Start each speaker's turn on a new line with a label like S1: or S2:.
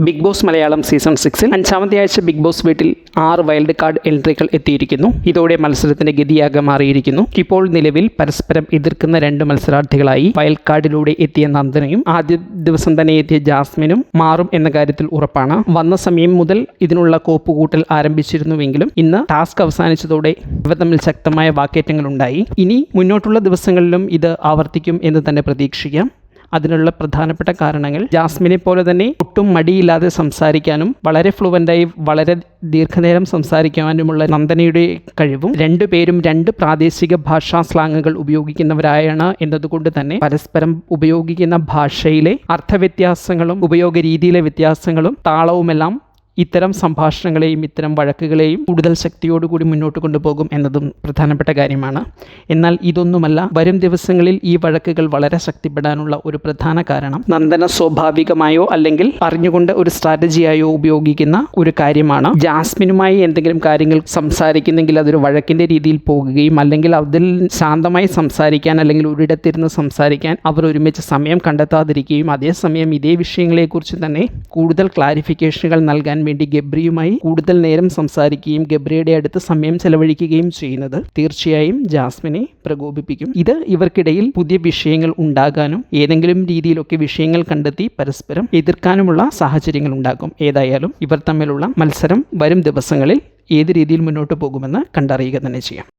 S1: Big boss Malayalam season 6 അഞ്ചാമത്തെ ആഴ്ച big boss വീട്ടിൽ 6 വൈൽഡ് കാർഡ് എൻട്രികൾ എത്തിയിരിക്കുന്നു. ഇതോടെ മത്സരത്തിന്റെ ഗതിയാകെ മാറിയിരിക്കുന്നു. ഇപ്പോൾ നിലവിൽ പരസ്പരം എതിർക്കുന്ന 2 മത്സരാർത്ഥികളായി വൈൽഡ് കാർഡിലൂടെ എത്തിയ നന്ദനയും ആദ്യ ദിവസം തന്നെ എത്തിയ ജാസ്മിനും മാറും എന്ന കാര്യത്തിൽ ഉറപ്പാണ്. വന്ന സമയം മുതൽ ഇതിനുള്ള കോപ്പുകൂട്ടൽ ആരംഭിച്ചിരുന്നുവെങ്കിലും ഇന്ന് ടാസ്ക് അവസാനിച്ചതോടെ ഇവർ തമ്മിൽ ശക്തമായ വാക്കേറ്റങ്ങൾ ഉണ്ടായി. ഇനി മുന്നോട്ടുള്ള ദിവസങ്ങളിലും ഇത് ആവർത്തിക്കും എന്ന് തന്നെ പ്രതീക്ഷിക്കാം. അതിനുള്ള പ്രധാനപ്പെട്ട കാരണങ്ങൾ ജാസ്മിനെ പോലെ തന്നെ ഒട്ടും മടിയില്ലാതെ സംസാരിക്കാനും വളരെ ഫ്ലുവൻ്റായി വളരെ ദീർഘനേരം സംസാരിക്കാനുമുള്ള നന്ദനയുടെ കഴിവും, 2 പേരും 2 പ്രാദേശിക ഭാഷാ സ്ലാങ്ങുകൾ ഉപയോഗിക്കുന്നവരായാണ് എന്നതുകൊണ്ട് തന്നെ പരസ്പരം ഉപയോഗിക്കുന്ന ഭാഷയിലെ അർത്ഥവ്യത്യാസങ്ങളും ഉപയോഗ രീതിയിലെ വ്യത്യാസങ്ങളും താളവുമെല്ലാം ഇത്തരം സംഭാഷണങ്ങളെയും ഇത്തരം വഴക്കുകളെയും കൂടുതൽ ശക്തിയോടുകൂടി മുന്നോട്ട് കൊണ്ടുപോകും എന്നതും പ്രധാനപ്പെട്ട കാര്യമാണ്. എന്നാൽ ഇതൊന്നുമല്ല, വരും ദിവസങ്ങളിൽ ഈ വഴക്കുകൾ വളരെ ശക്തിപ്പെടാനുള്ള ഒരു പ്രധാന കാരണം നന്ദന സ്വാഭാവികമായോ അല്ലെങ്കിൽ അറിഞ്ഞുകൊണ്ട് ഒരു സ്ട്രാറ്റജിയായോ ഉപയോഗിക്കുന്ന ഒരു കാര്യമാണ്. ജാസ്മിനുമായി എന്തെങ്കിലും കാര്യങ്ങൾ സംസാരിക്കുന്നെങ്കിൽ അതൊരു വഴക്കിൻ്റെ രീതിയിൽ പോകുകയും അല്ലെങ്കിൽ അതിൽ ശാന്തമായി സംസാരിക്കാൻ അല്ലെങ്കിൽ ഒരിടത്തിരുന്ന് സംസാരിക്കാൻ അവർ ഒരുമിച്ച് സമയം കണ്ടെത്താതിരിക്കുകയും അതേസമയം ഇതേ വിഷയങ്ങളെക്കുറിച്ച് തന്നെ കൂടുതൽ ക്ലാരിഫിക്കേഷനുകൾ നൽകാൻ വേണ്ടി ഗബ്രിയുമായി കൂടുതൽ നേരം സംസാരിക്കുകയും ഗബ്രിയുടെ അടുത്ത് സമയം ചെലവഴിക്കുകയും ചെയ്യുന്നത് തീർച്ചയായും ജാസ്മിനെ പ്രകോപിപ്പിക്കും. ഇത് ഇവർക്കിടയിൽ പുതിയ വിഷയങ്ങൾ ഉണ്ടാകാനും ഏതെങ്കിലും രീതിയിലൊക്കെ വിഷയങ്ങൾ കണ്ടെത്തി പരസ്പരം എതിർക്കാനുമുള്ള സാഹചര്യങ്ങൾ ഉണ്ടാകും. ഏതായാലും ഇവർ തമ്മിലുള്ള മത്സരം വരും ദിവസങ്ങളിൽ ഏത് രീതിയിൽ മുന്നോട്ട് പോകുമെന്ന് കണ്ടറിയുക തന്നെ ചെയ്യാം.